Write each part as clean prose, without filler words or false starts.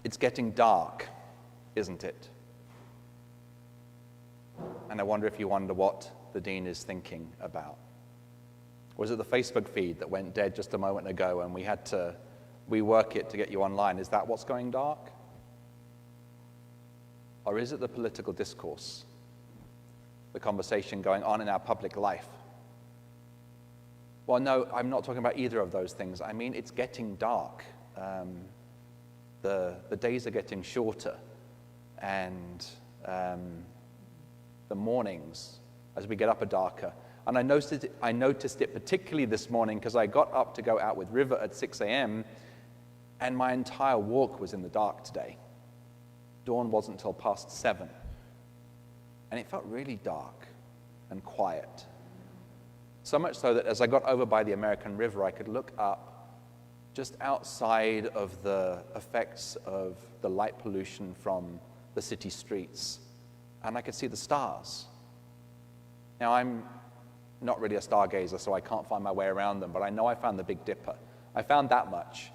It's getting dark, isn't it? And I wonder if you wonder what the dean is thinking about. Was it the Facebook feed that went dead just a moment ago and we had to rework it to get you online? Is that what's going dark? Or is it the political discourse, the conversation going on in our public life? Well, no, I'm not talking about either of those things. I mean, it's getting dark. The days are getting shorter, and the mornings, as we get up, are darker. And I noticed it particularly this morning because I got up to go out with River at 6 a.m., and my entire walk was in the dark today. Dawn wasn't until past 7. And it felt really dark and quiet. So much so that as I got over by the American River, I could look up just outside of the effects of the light pollution from the city streets, and I could see the stars. Now, I'm not really a stargazer, so I can't find my way around them, but I know I found the Big Dipper. I found that much.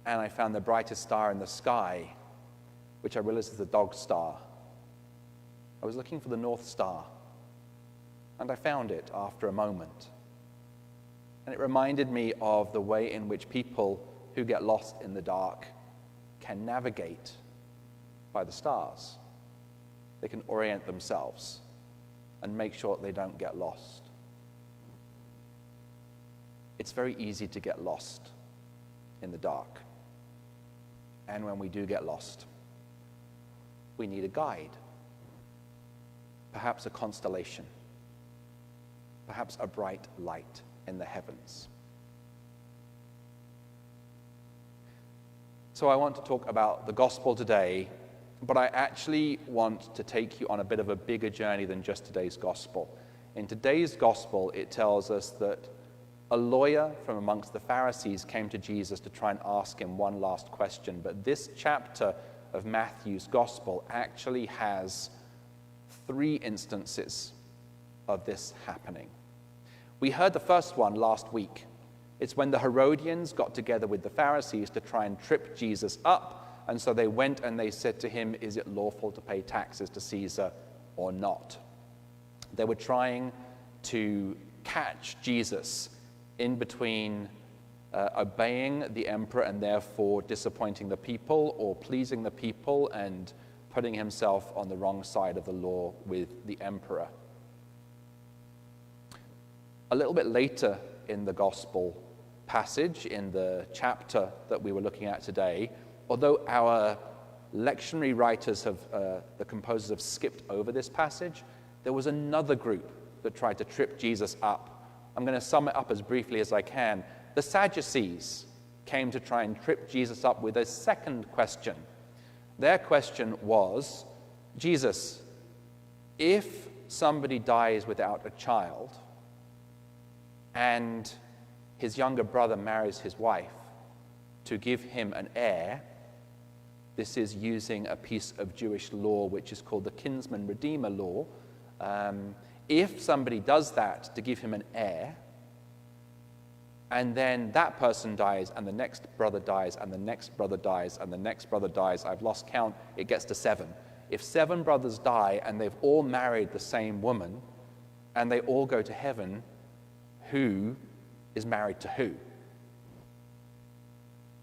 And I found the brightest star in the sky, which I realized is the dog star. I was looking for the North Star, and I found it after a moment. And it reminded me of the way in which people who get lost in the dark can navigate by the stars. They can orient themselves and make sure that they don't get lost. It's very easy to get lost in the dark. And when we do get lost, we need a guide. Perhaps a constellation. Perhaps a bright light in the heavens. So I want to talk about the gospel today, but I actually want to take you on a bit of a bigger journey than just today's gospel. In today's gospel, it tells us that a lawyer from amongst the Pharisees came to Jesus to try and ask him one last question. But this chapter of Matthew's gospel actually has 3 instances of this happening. We heard the first one last week. It's when the Herodians got together with the Pharisees to try and trip Jesus up. And so they went and they said to him, is it lawful to pay taxes to Caesar or not? They were trying to catch Jesus in between obeying the emperor and therefore disappointing the people, or pleasing the people and putting himself on the wrong side of the law with the emperor. A little bit later in the gospel passage, in the chapter that we were looking at today, although our lectionary writers the composers have skipped over this passage, there was another group that tried to trip Jesus up. I'm going to sum it up as briefly as I can. The Sadducees came to try and trip Jesus up with a second question. Their question was, Jesus, if somebody dies without a child and his younger brother marries his wife to give him an heir, this is using a piece of Jewish law which is called the kinsman-redeemer law. If somebody does that to give him an heir, and then that person dies, and the next brother dies, and the next brother dies, and the next brother dies, I've lost count, it gets to 7. If 7 brothers die, and they've all married the same woman, and they all go to heaven, who is married to who?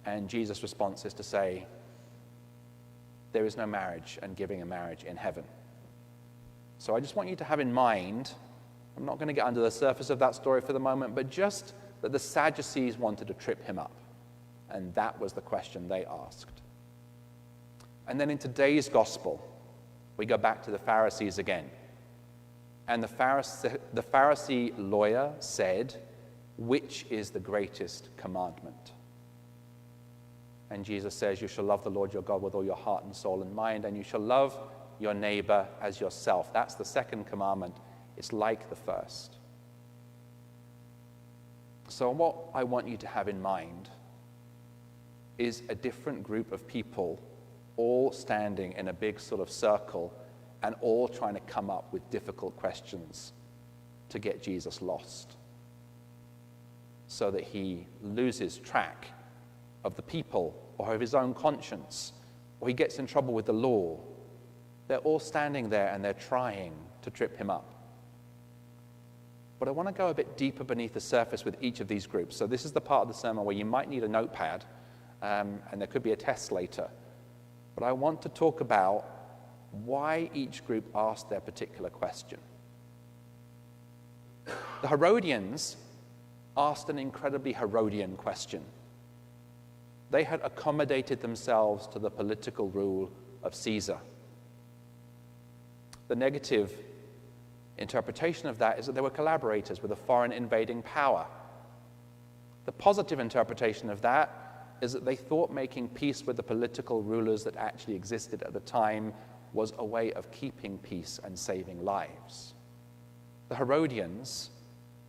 And Jesus' response is to say, there is no marriage and giving a marriage in heaven. So I just want you to have in mind, I'm not going to get under the surface of that story for the moment, but just that the Sadducees wanted to trip him up. And that was the question they asked. And then in today's gospel, we go back to the Pharisees again. And the Pharisee lawyer said, which is the greatest commandment? And Jesus says, you shall love the Lord your God with all your heart and soul and mind, and you shall love your neighbor as yourself. That's the second commandment. It's like the first. So what I want you to have in mind is a different group of people all standing in a big sort of circle and all trying to come up with difficult questions to get Jesus lost so that he loses track of the people or of his own conscience, or he gets in trouble with the law. They're all standing there and they're trying to trip him up. But I want to go a bit deeper beneath the surface with each of these groups. So this is the part of the sermon where you might need a notepad, and there could be a test later. But I want to talk about why each group asked their particular question. The Herodians asked an incredibly Herodian question. They had accommodated themselves to the political rule of Caesar. The negative interpretation of that is that they were collaborators with a foreign invading power. The positive interpretation of that is that they thought making peace with the political rulers that actually existed at the time was a way of keeping peace and saving lives. The Herodians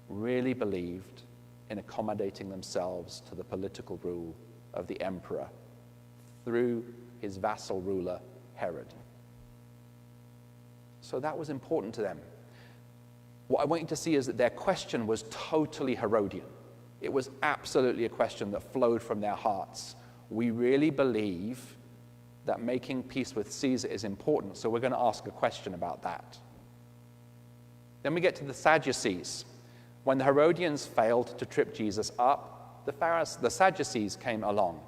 really believed in accommodating themselves to the political rule of the emperor through his vassal ruler, Herod. So that was important to them. What I want you to see is that their question was totally Herodian. It was absolutely a question that flowed from their hearts. We really believe that making peace with Caesar is important, so we're going to ask a question about that. Then we get to the Sadducees. When the Herodians failed to trip Jesus up, the Sadducees came along.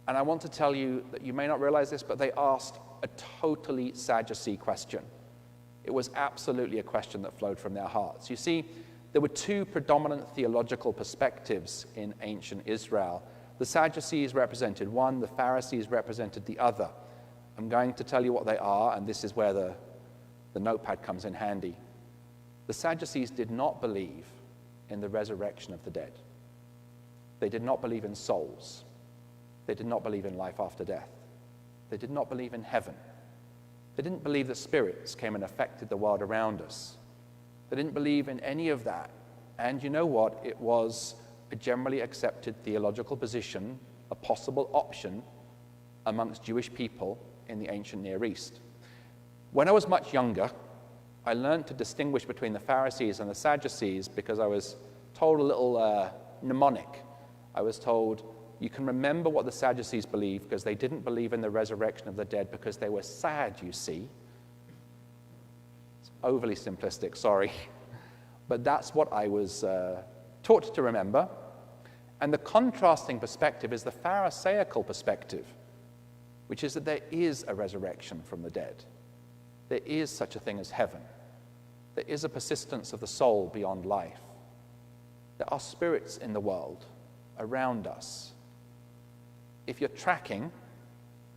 And I want to tell you that you may not realize this, but they asked a totally Sadducee question. It was absolutely a question that flowed from their hearts. You see, there were two predominant theological perspectives in ancient Israel. The Sadducees represented one, the Pharisees represented the other. I'm going to tell you what they are, and this is where the notepad comes in handy. The Sadducees did not believe in the resurrection of the dead. They did not believe in souls. They did not believe in life after death. They did not believe in heaven. They didn't believe that spirits came and affected the world around us. They didn't believe in any of that. And you know what? It was a generally accepted theological position, a possible option amongst Jewish people in the ancient Near East. When I was much younger, I learned to distinguish between the Pharisees and the Sadducees because I was told a little mnemonic. I was told, you can remember what the Sadducees believed because they didn't believe in the resurrection of the dead because they were sad, you see. It's overly simplistic, sorry. But that's what I was taught to remember. And the contrasting perspective is the Pharisaical perspective, which is that there is a resurrection from the dead. There is such a thing as heaven. There is a persistence of the soul beyond life. There are spirits in the world around us. If you're tracking,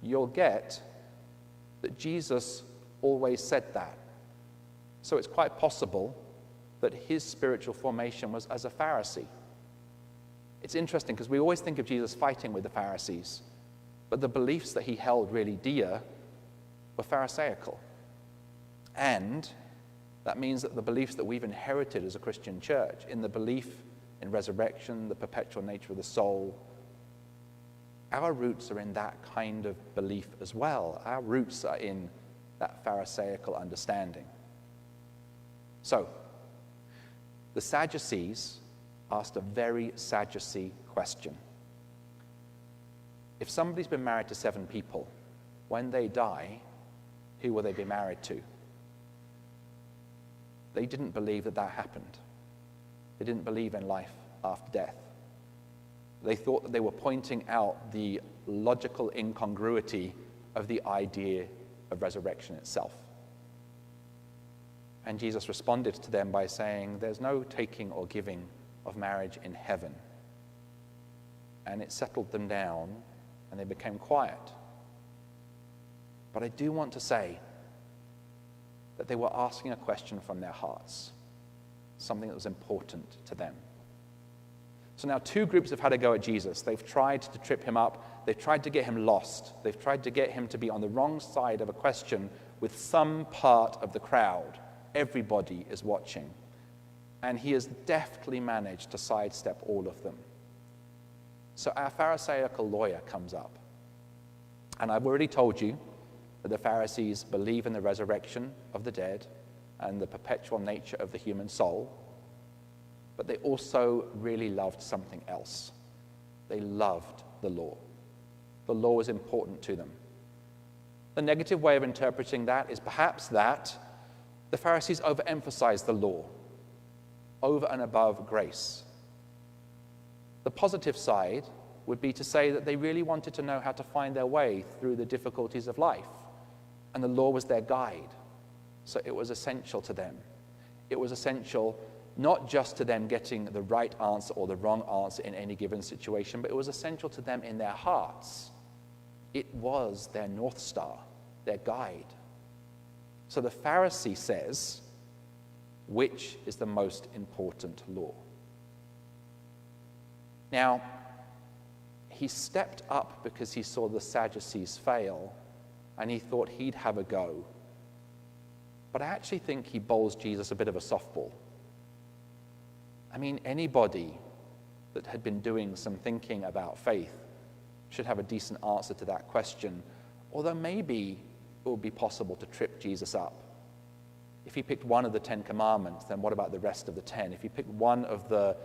you'll get that Jesus always said that. So it's quite possible that his spiritual formation was as a Pharisee. It's interesting because we always think of Jesus fighting with the Pharisees, but the beliefs that he held really dear were Pharisaical. And that means that the beliefs that we've inherited as a Christian church, in the belief in resurrection, the perpetual nature of the soul, our roots are in that kind of belief as well. Our roots are in that Pharisaical understanding. So, the Sadducees asked a very Sadducee question. If somebody's been married to 7 people, when they die, who will they be married to? They didn't believe that that happened. They didn't believe in life after death. They thought that they were pointing out the logical incongruity of the idea of resurrection itself. And Jesus responded to them by saying, there's no taking or giving of marriage in heaven. And it settled them down, and they became quiet. But I do want to say that they were asking a question from their hearts, something that was important to them. So now 2 groups have had a go at Jesus. They've tried to trip him up. They've tried to get him lost. They've tried to get him to be on the wrong side of a question with some part of the crowd. Everybody is watching. And he has deftly managed to sidestep all of them. So our Pharisaical lawyer comes up. And I've already told you that the Pharisees believe in the resurrection of the dead and the perpetual nature of the human soul. But they also really loved something else. They loved the law. the law was important to them. The negative way of interpreting that is perhaps that the Pharisees overemphasized the law over and above grace. The positive side would be to say that they really wanted to know how to find their way through the difficulties of life, and the law was their guide. So it was essential to them. It was essential not just to them getting the right answer or the wrong answer in any given situation, but it was essential to them in their hearts. It was their North Star, their guide. So the Pharisee says, which is the most important law? Now, he stepped up because he saw the Sadducees fail, and he thought he'd have a go. But I actually think he bowls Jesus a bit of a softball. I mean, anybody that had been doing some thinking about faith should have a decent answer to that question, although maybe it would be possible to trip Jesus up. If he picked one of the 10 commandments, then what about the rest of the 10? If he picked one of the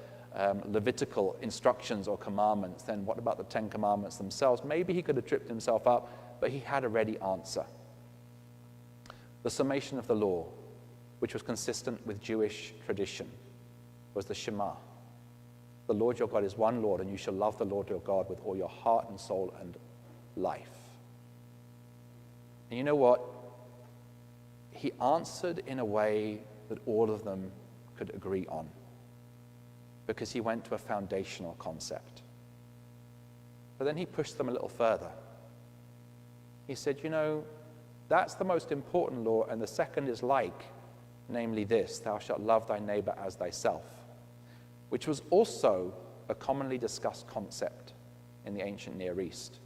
Levitical instructions or commandments, then what about the 10 commandments themselves? Maybe he could have tripped himself up, but he had a ready answer. The summation of the law, which was consistent with Jewish tradition, was the Shema. The Lord your God is one Lord, and you shall love the Lord your God with all your heart and soul and life. And you know what? He answered in a way that all of them could agree on, because he went to a foundational concept. But then he pushed them a little further. He said, you know, that's the most important law, and the second is like, namely this, thou shalt love thy neighbor as thyself, which was also a commonly discussed concept in the ancient Near East.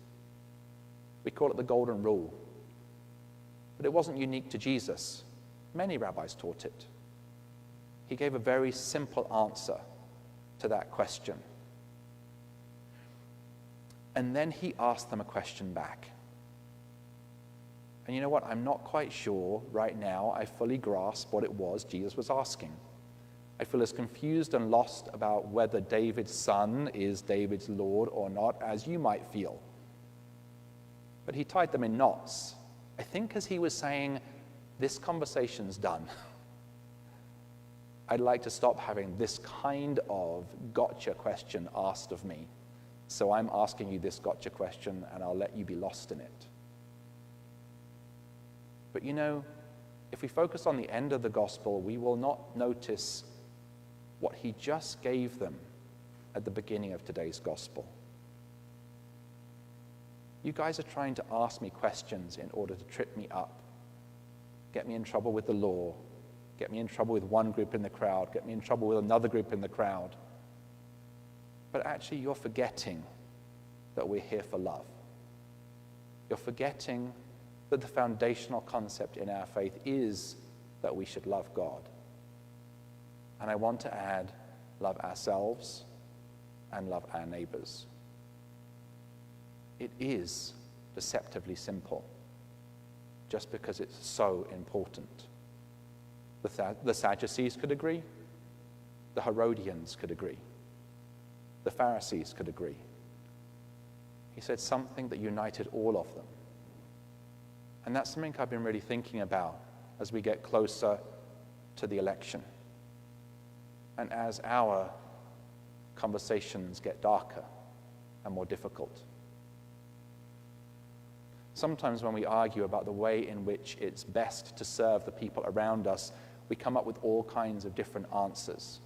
We call it the Golden Rule. But it wasn't unique to Jesus. Many rabbis taught it. He gave a very simple answer to that question. And then he asked them a question back. And you know what? I'm not quite sure right now I fully grasp what it was Jesus was asking. I feel as confused and lost about whether David's son is David's Lord or not as you might feel. But he tied them in knots. I think as he was saying, this conversation's done. I'd like to stop having this kind of gotcha question asked of me. So I'm asking you this gotcha question, and I'll let you be lost in it. But you know, if we focus on the end of the gospel, we will not notice what he just gave them at the beginning of today's gospel. You guys are trying to ask me questions in order to trip me up, get me in trouble with the law, get me in trouble with one group in the crowd, get me in trouble with another group in the crowd. But actually, you're forgetting that we're here for love. You're forgetting that the foundational concept in our faith is that we should love God. And I want to add, love ourselves and love our neighbors. It is deceptively simple, just because it's so important. The Sadducees could agree. The Herodians could agree. The Pharisees could agree. He said something that united all of them. And that's something I've been really thinking about as we get closer to the election. And as our conversations get darker and more difficult. Sometimes when we argue about the way in which it's best to serve the people around us, we come up with all kinds of different answers.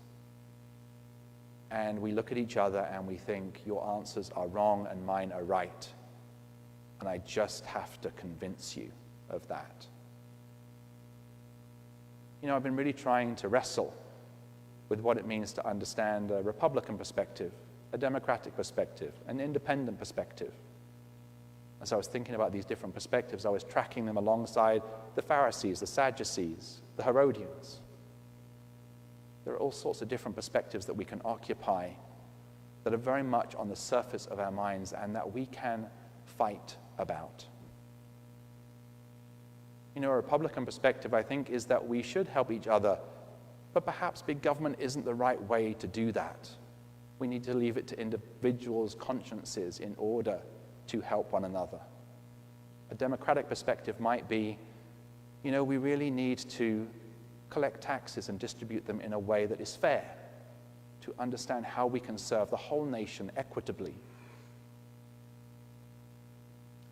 And we look at each other and we think, your answers are wrong and mine are right. And I just have to convince you of that. You know, I've been really trying to wrestle with what it means to understand a Republican perspective, a Democratic perspective, an independent perspective. As I was thinking about these different perspectives, I was tracking them alongside the Pharisees, the Sadducees, the Herodians. There are all sorts of different perspectives that we can occupy that are very much on the surface of our minds and that we can fight about. You know, a Republican perspective, I think, is that we should help each other, but perhaps big government isn't the right way to do that. We need to leave it to individuals' consciences in order to help one another. A democratic perspective might be, we really need to collect taxes and distribute them in a way that is fair, to understand how we can serve the whole nation equitably.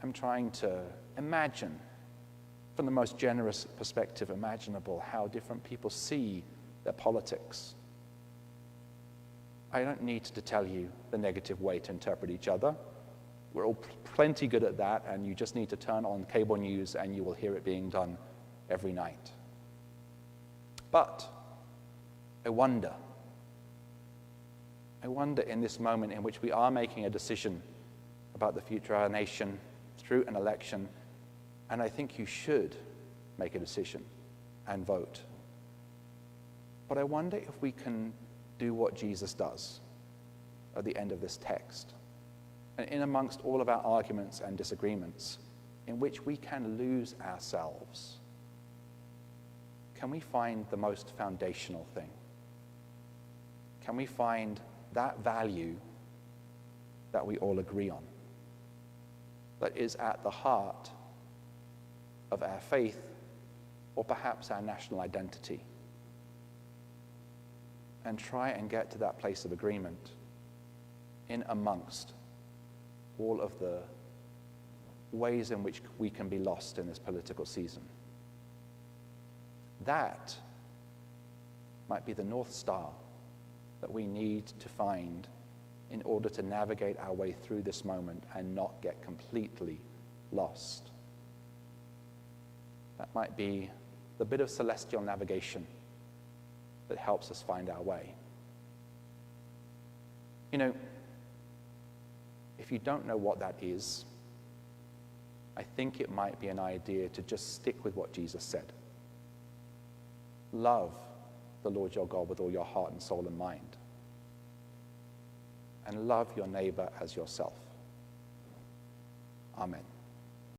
I'm trying to imagine, from the most generous perspective imaginable, how different people see their politics. I don't need to tell you the negative way to interpret each other. We're all plenty good at that, and you just need to turn on cable news and you will hear it being done every night. But I wonder in this moment in which we are making a decision about the future of our nation through an election, and I think you should make a decision and vote. But I wonder if we can do what Jesus does at the end of this text. And in amongst all of our arguments and disagreements, in which we can lose ourselves, can we find the most foundational thing? Can we find that value that we all agree on, that is at the heart of our faith, or perhaps our national identity, and try and get to that place of agreement in amongst all of the ways in which we can be lost in this political season? That might be the North Star that we need to find in order to navigate our way through this moment and not get completely lost. That might be the bit of celestial navigation that helps us find our way. If you don't know what that is, I think it might be an idea to just stick with what Jesus said. Love the Lord your God with all your heart and soul and mind. And love your neighbor as yourself. Amen.